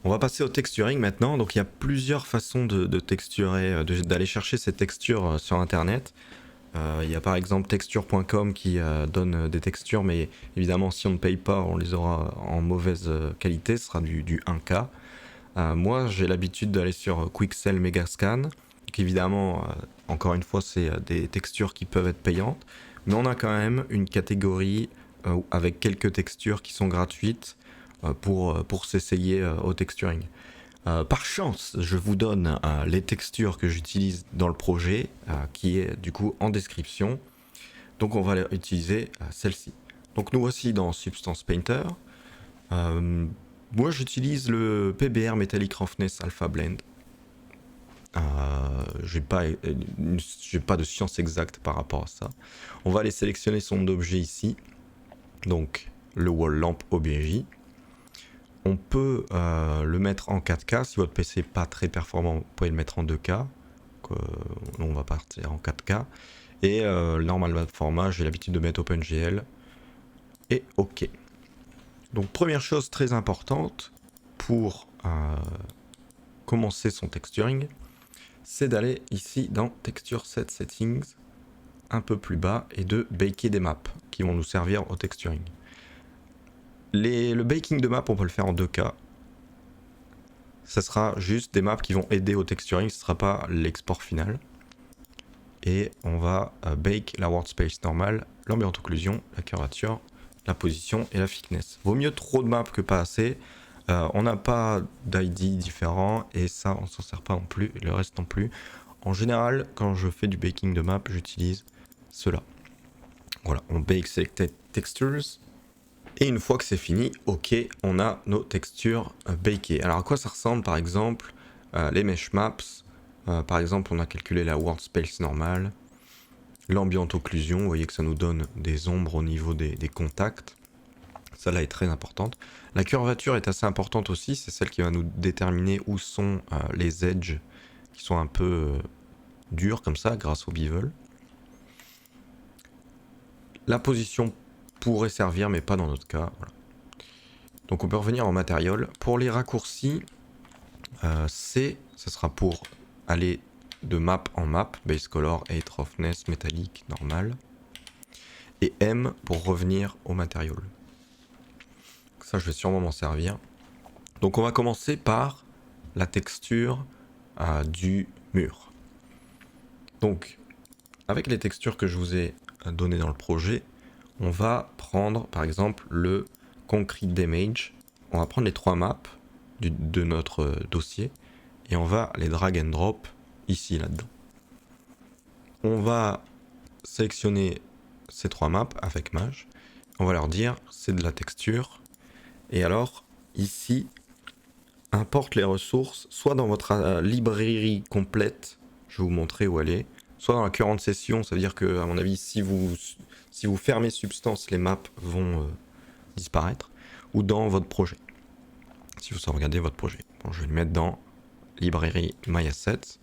On va passer au texturing maintenant. Donc il y a plusieurs façons de texturer, d'aller chercher ces textures sur internet. Il y a par exemple texture.com qui donne des textures, mais évidemment si on ne paye pas, on les aura en mauvaise qualité, ce sera du 1K. Moi j'ai l'habitude d'aller sur Quixel Megascan, qui évidemment, encore une fois, c'est des textures qui peuvent être payantes, mais on a quand même une catégorie avec quelques textures qui sont gratuites pour s'essayer au texturing. Par chance, je vous donne les textures que j'utilise dans le projet, qui est du coup en description. Donc on va utiliser celle-ci. Donc nous voici dans Substance Painter. Moi j'utilise le PBR Metallic Roughness Alpha Blend. J'ai pas de science exacte par rapport à ça. On va aller sélectionner son objet ici. Donc le Wall Lamp OBJ. On peut le mettre en 4K. Si votre PC n'est pas très performant, vous pouvez le mettre en 2K. On va partir en 4K. Et normal format, j'ai l'habitude de mettre OpenGL. Et OK. Donc première chose très importante pour commencer son texturing, c'est d'aller ici dans Texture Set Settings, un peu plus bas, et de baker des maps qui vont nous servir au texturing. Le baking de map, on peut le faire en 2K. Ça sera juste des maps qui vont aider au texturing, ce ne sera pas l'export final. Et on va bake la wordspace normale, l'ambient occlusion, la curvature, la position et la thickness. Vaut mieux trop de maps que pas assez. On n'a pas d'ID différent et ça on s'en sert pas non plus, et le reste non plus. En général, quand je fais du baking de map, j'utilise cela. Voilà, on bake selected textures. Et une fois que c'est fini, ok, on a nos textures bakées. Alors à quoi ça ressemble par exemple les mesh maps. Par exemple, on a calculé la wordspace normale, l'ambient occlusion, vous voyez que ça nous donne des ombres au niveau des contacts. Celle-là est très importante. La curvature est assez importante aussi, c'est celle qui va nous déterminer où sont les edges qui sont un peu durs comme ça grâce au bevel. La position pourrait servir mais pas dans notre cas. Voilà. Donc on peut revenir en matériel. Pour les raccourcis, C, ça sera pour aller de map en map, base color, height, roughness, metallic, normal. Et M pour revenir au matériel. Ça je vais sûrement m'en servir. Donc on va commencer par la texture du mur. Donc avec les textures que je vous ai données dans le projet, on va prendre par exemple le concrete damage. On va prendre les 3 maps de notre dossier et on va les drag and drop ici là-dedans. On va sélectionner ces 3 maps avec Mage. On va leur dire c'est de la texture. Et alors ici, importe les ressources soit dans votre librairie complète, je vais vous montrer où elle est, soit dans la current session, ça veut dire que à mon avis si vous fermez Substance, les maps vont disparaître, ou dans votre projet, si vous sauvegardez votre projet. Bon, je vais le mettre dans librairie MyAssets.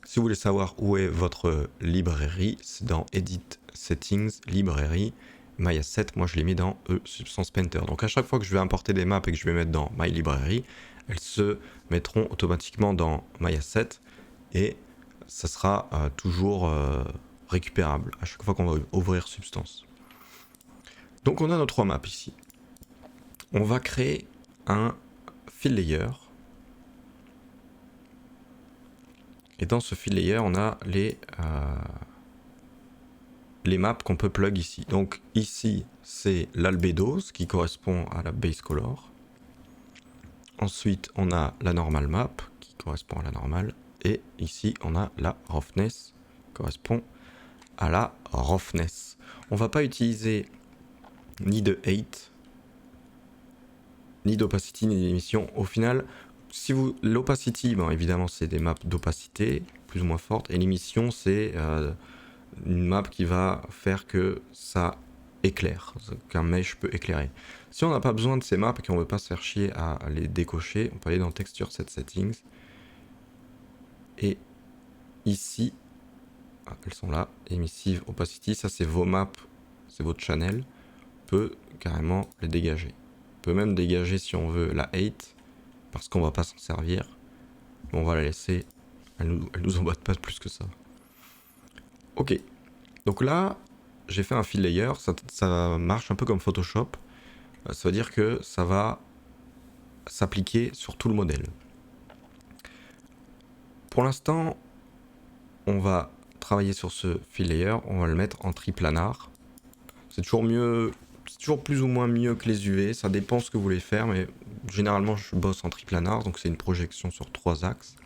Si vous voulez savoir où est votre librairie, c'est dans Edit Settings, librairie, MyAssets. Moi je l'ai mis dans Substance Painter. Donc à chaque fois que je vais importer des maps et que je vais mettre dans My Library, elles se mettront automatiquement dans MyAssets et ça sera toujours récupérable à chaque fois qu'on va ouvrir Substance. Donc on a nos 3 maps ici. On va créer un fill layer. Et dans ce fill layer, on a les maps qu'on peut plug ici. Donc ici, c'est l'albedos qui correspond à la base color. Ensuite, on a la normal map qui correspond à la normale. Et ici, on a la roughness qui correspond à la roughness. On va pas utiliser ni de height, ni d'opacity, ni d'émission. Au final, si vous l'opacity, bon, évidemment, c'est des maps d'opacité plus ou moins fortes. Et l'émission, c'est une map qui va faire que ça éclaire, qu'un mesh peut éclairer. Si on n'a pas besoin de ces maps et qu'on ne veut pas se faire chier à les décocher, on peut aller dans Texture Set Settings. Et ici, elles sont là, Emissive, Opacity, ça c'est vos maps, c'est votre channel. On peut carrément les dégager. On peut même dégager si on veut la height parce qu'on va pas s'en servir. On va la laisser, elle nous embête pas plus que ça. Ok, donc là, j'ai fait un fill layer, ça marche un peu comme Photoshop. Ça veut dire que ça va s'appliquer sur tout le modèle. Pour l'instant, on va travailler sur ce fill layer, on va le mettre en triplanar. C'est toujours mieux, c'est toujours plus ou moins mieux que les UV, ça dépend ce que vous voulez faire, mais généralement je bosse en triplanar, donc c'est une projection sur 3 axes.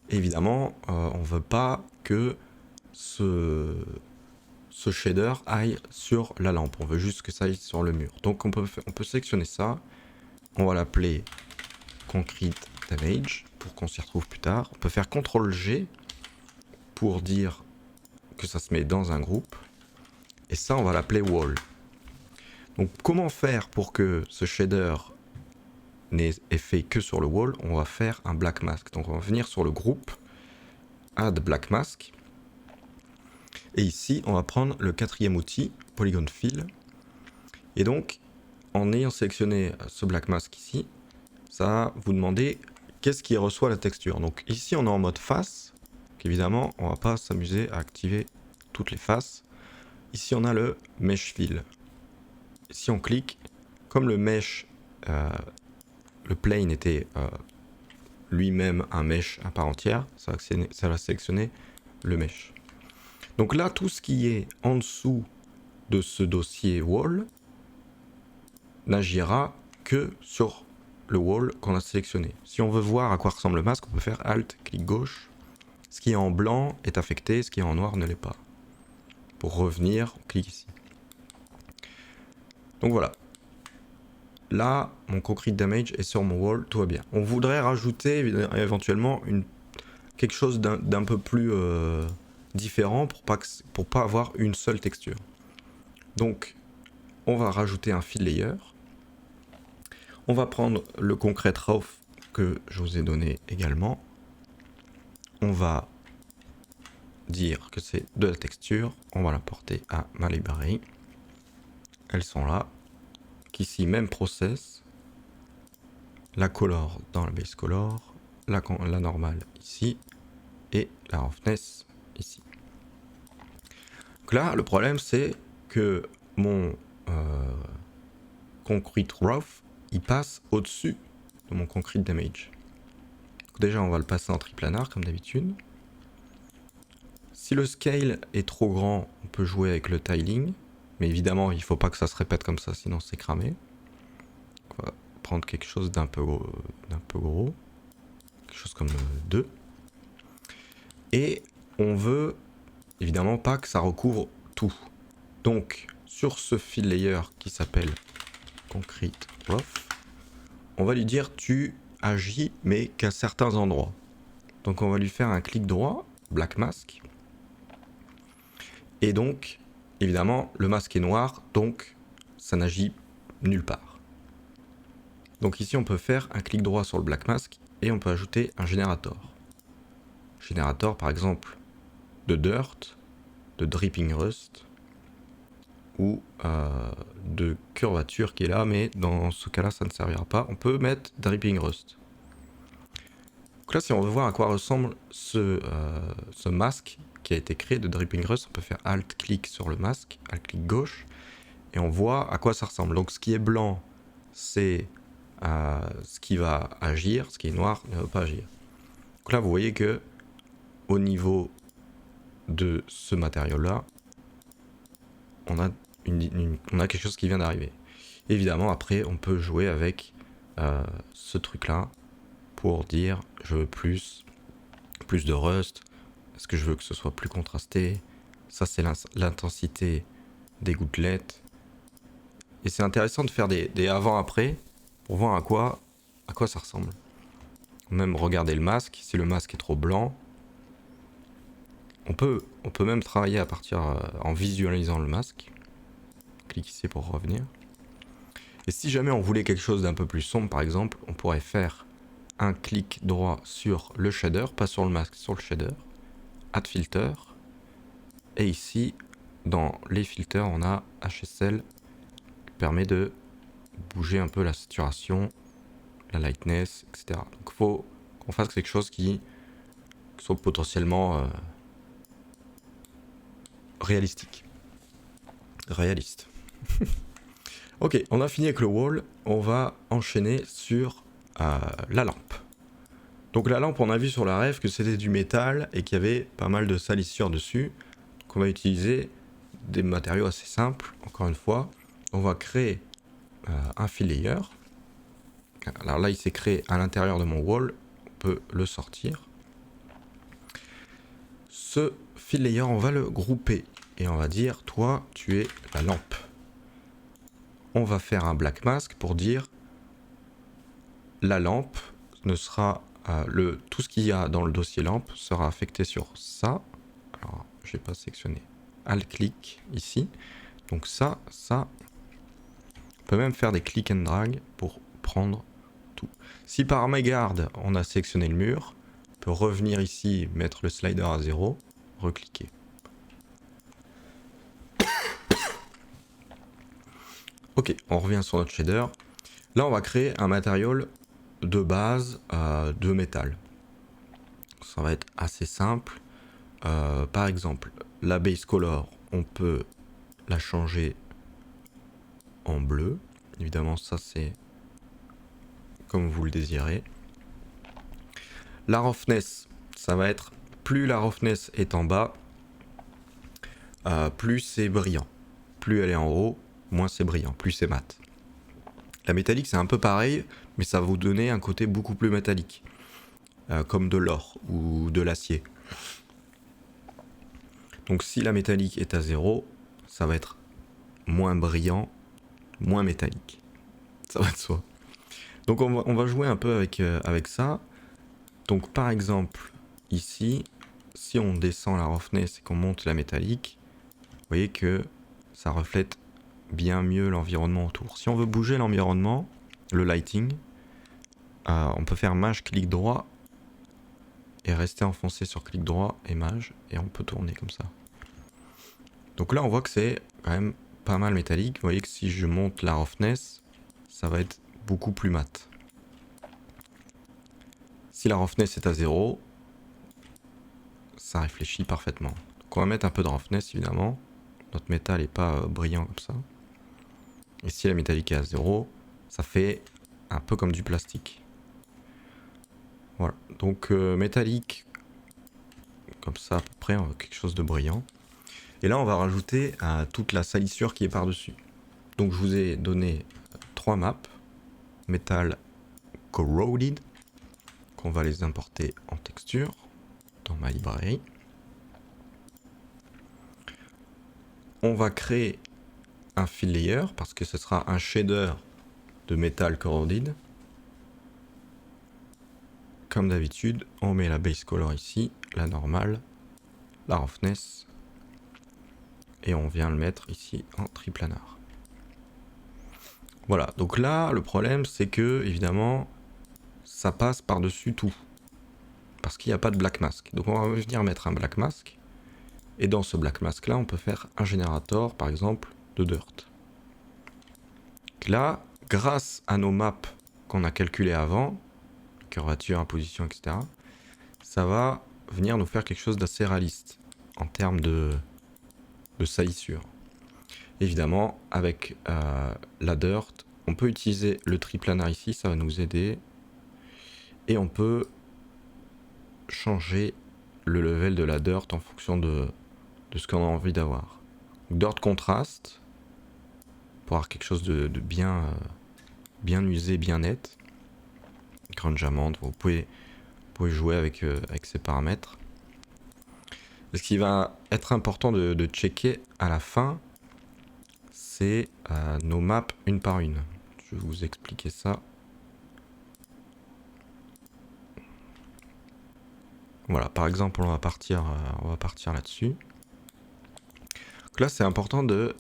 Et évidemment, on veut pas que ce shader aille sur la lampe, on veut juste que ça aille sur le mur. Donc on peut sélectionner ça, on va l'appeler Concrete Damage pour qu'on s'y retrouve plus tard. On peut faire CTRL G pour dire que ça se met dans un groupe. Et ça, on va l'appeler Wall. Donc comment faire pour que ce shader n'ait effet que sur le wall? On va faire un black mask. Donc on va venir sur le groupe, Add Black Mask. Et ici, on va prendre le 4e outil, Polygon Fill. Et donc, en ayant sélectionné ce black mask ici, ça va vous demander qu'est-ce qui reçoit la texture. Donc ici, on est en mode face. Donc, évidemment, on va pas s'amuser à activer toutes les faces. Ici, on a le Mesh Fill. Si on clique, comme le mesh, le plane était lui-même un mesh à part entière, ça va sélectionner le mesh. Donc là, tout ce qui est en dessous de ce dossier wall n'agira que sur le wall qu'on a sélectionné. Si on veut voir à quoi ressemble le masque, on peut faire Alt, clic gauche. Ce qui est en blanc est affecté, ce qui est en noir ne l'est pas. Pour revenir, on clique ici. Donc voilà. Là, mon Concrete Damage est sur mon wall, tout va bien. On voudrait rajouter éventuellement quelque chose d'un peu plus différent pour pas avoir une seule texture. Donc, on va rajouter un fill layer. On va prendre le Concrete Rough que je vous ai donné également. On va dire que c'est de la texture. On va l'importer à ma librairie. Elles sont là. Ici, même process. La color dans la base color. La normale ici. Et la roughness ici. Donc là, le problème, c'est que mon Concrete Rough, il passe au-dessus de mon Concrete Damage. Donc déjà, on va le passer en triplanar, comme d'habitude. Si le scale est trop grand, on peut jouer avec le tiling. Mais évidemment, il ne faut pas que ça se répète comme ça, sinon c'est cramé. On va prendre quelque chose d'un peu gros. Quelque chose comme 2. Et on veut évidemment pas que ça recouvre tout. Donc, sur ce fill layer qui s'appelle Concrete Rough, on va lui dire tu agis mais qu'à certains endroits. Donc on va lui faire un clic droit, Black Mask. Et donc, évidemment, le masque est noir, donc ça n'agit nulle part. Donc ici, on peut faire un clic droit sur le Black Mask et on peut ajouter un générateur. Générateur, par exemple, de Dirt, de Dripping Rust ou de curvature qui est là, mais dans ce cas-là, ça ne servira pas. On peut mettre Dripping Rust. Donc là, si on veut voir à quoi ressemble ce masque qui a été créé de Dripping Rust, on peut faire Alt-clic sur le masque, Alt-clic gauche, et on voit à quoi ça ressemble. Donc ce qui est blanc, c'est ce qui va agir, ce qui est noir ne va pas agir. Donc là, vous voyez que au niveau de ce matériau-là, on a quelque chose qui vient d'arriver. Évidemment, après, on peut jouer avec ce truc-là pour dire je veux plus de rust. Est-ce que je veux que ce soit plus contrasté? Ça, c'est l'intensité des gouttelettes. Et c'est intéressant de faire des avant-après pour voir à quoi ça ressemble. Même regarder le masque. Si le masque est trop blanc, on peut même travailler à partir en visualisant le masque. Clique ici pour revenir. Et si jamais on voulait quelque chose d'un peu plus sombre, par exemple, on pourrait faire un clic droit sur le shader, pas sur le masque, sur le shader. Add filter, et ici dans les filters on a HSL qui permet de bouger un peu la saturation la lightness, etc. Donc il faut qu'on fasse quelque chose qui soit potentiellement réaliste. Ok, on a fini avec le wall, on va enchaîner sur la lampe. Donc la lampe, on a vu sur la ref que c'était du métal et qu'il y avait pas mal de salissure dessus. Donc on va utiliser des matériaux assez simples, encore une fois. On va créer un fill layer. Alors là, il s'est créé à l'intérieur de mon wall, on peut le sortir. Ce fill layer, on va le grouper et on va dire, toi, tu es la lampe. On va faire un black mask pour dire la lampe ne sera tout ce qu'il y a dans le dossier lampe sera affecté sur ça. Alors, je vais pas sélectionner. Alt clic ici. Donc ça. On peut même faire des click and drag pour prendre tout. Si par mégarde on a sélectionné le mur, on peut revenir ici, mettre le slider à 0, recliquer. Ok, on revient sur notre shader. Là, on va créer un matériau de base de métal. Ça va être assez simple. Par exemple, la base color, on peut la changer en bleu. Évidemment, ça c'est comme vous le désirez. La roughness, ça va être plus la roughness est en bas, plus c'est brillant. Plus elle est en haut, moins c'est brillant, plus c'est mat. La métallique, c'est un peu pareil, mais ça va vous donner un côté beaucoup plus métallique, comme de l'or ou de l'acier. Donc si la métallique est à 0, ça va être moins brillant, moins métallique. Ça va de soi. Donc on va jouer un peu avec ça. Donc par exemple, ici, si on descend la roughness et qu'on monte la métallique, vous voyez que ça reflète bien mieux l'environnement autour. Si on veut bouger l'environnement, le lighting, on peut faire mage clic droit et rester enfoncé sur clic droit et mage, et on peut tourner comme ça. Donc là on voit que c'est quand même pas mal métallique. Vous voyez que si je monte la roughness, ça va être beaucoup plus mat. Si la roughness est à 0, ça réfléchit parfaitement. Donc on va mettre un peu de roughness évidemment. Notre métal n'est pas brillant comme ça. Et si la métallique est à 0, ça fait un peu comme du plastique. Voilà, donc métallique, comme ça à peu près, quelque chose de brillant. Et là on va rajouter toute la salissure qui est par-dessus. Donc je vous ai donné 3 maps, Metal Corroded, qu'on va les importer en texture dans ma librairie. On va créer un fill layer parce que ce sera un shader de Metal Corroded. Comme d'habitude, on met la base color ici, la normale, la roughness, et on vient le mettre ici en triplanar. Voilà, donc là, le problème c'est que, évidemment, ça passe par-dessus tout, parce qu'il n'y a pas de black mask. Donc on va venir mettre un black mask, et dans ce black mask là, on peut faire un générateur, par exemple, de dirt. Donc là, grâce à nos maps qu'on a calculées avant, curvature, imposition, etc., ça va venir nous faire quelque chose d'assez réaliste en termes de salissure. Évidemment, avec la dirt, on peut utiliser le triplanar ici, ça va nous aider. Et on peut changer le level de la dirt en fonction de ce qu'on a envie d'avoir. Dirt contraste, pour avoir quelque chose de bien usé, bien net. Grunge amande, vous pouvez jouer avec ces paramètres. Et ce qui va être important de checker à la fin, c'est nos maps une par une. Je vais vous expliquer ça. Voilà, par exemple, on va partir là-dessus. Donc là, c'est important de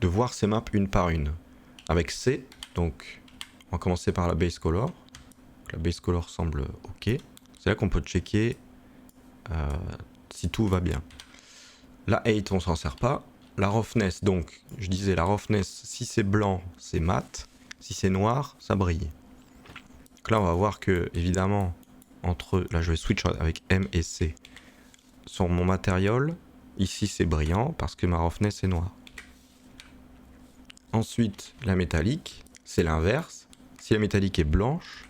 voir ces maps une par une. Avec C, donc on va commencer par la base color. Donc, la base color semble OK. C'est là qu'on peut checker si tout va bien. La 8, on s'en sert pas. La roughness, donc, je disais la roughness, si c'est blanc, c'est mat. Si c'est noir, ça brille. là on va voir que évidemment entre, là je vais switch avec M et C. Sur mon matériel, ici c'est brillant parce que ma roughness est noire. Ensuite la métallique, c'est l'inverse. Si la métallique est blanche,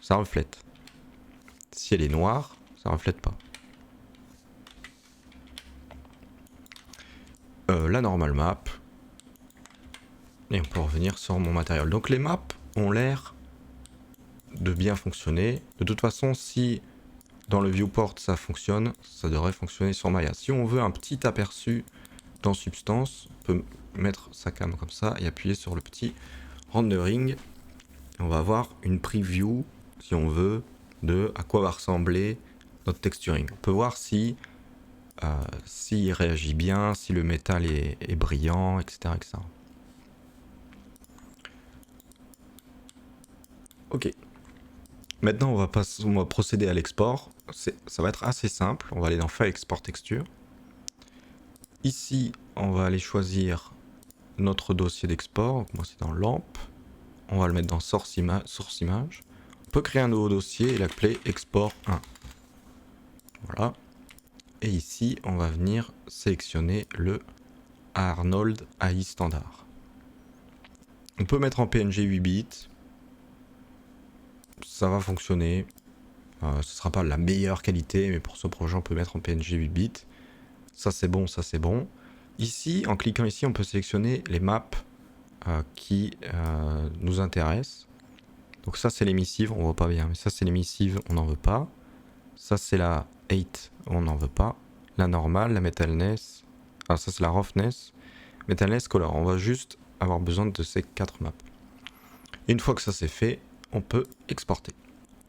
ça reflète. Si elle est noire, ça reflète pas. La normal map. Et on peut revenir sur mon matériel. Donc les maps ont l'air de bien fonctionner. De toute façon, si dans le viewport ça fonctionne, ça devrait fonctionner sur Maya. Si on veut un petit aperçu dans Substance, on peut mettre sa cam comme ça et appuyer sur le petit rendering. On va avoir une preview, si on veut, de à quoi va ressembler notre texturing. On peut voir si s'il réagit bien, si le métal est brillant, etc., etc. Ok. Maintenant, on va procéder à l'export. Ça va être assez simple. On va aller dans File Export Texture. Ici, on va aller choisir notre dossier d'export. Moi, c'est dans Lampe. On va le mettre dans Source Image. On peut créer un nouveau dossier et l'appeler Export 1. Voilà. Et ici, on va venir sélectionner le Arnold AI standard. On peut mettre en PNG 8 bits. Ça va fonctionner. Ce ne sera pas la meilleure qualité, mais pour ce projet, on peut mettre en PNG 8 bits. Ça, c'est bon, ça, c'est bon. Ici, en cliquant ici, on peut sélectionner les maps qui nous intéressent. Donc ça, c'est l'émissive, on voit pas bien, mais ça, c'est l'émissive, on n'en veut pas. Ça, c'est la 8, on n'en veut pas. La normale, la metalness. Ah, ça, c'est la roughness. Metalness, color. On va juste avoir besoin de ces 4 maps. Et une fois que ça c'est fait, on peut exporter.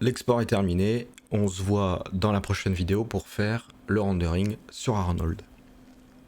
L'export est terminé. On se voit dans la prochaine vidéo pour faire le rendering sur Arnold.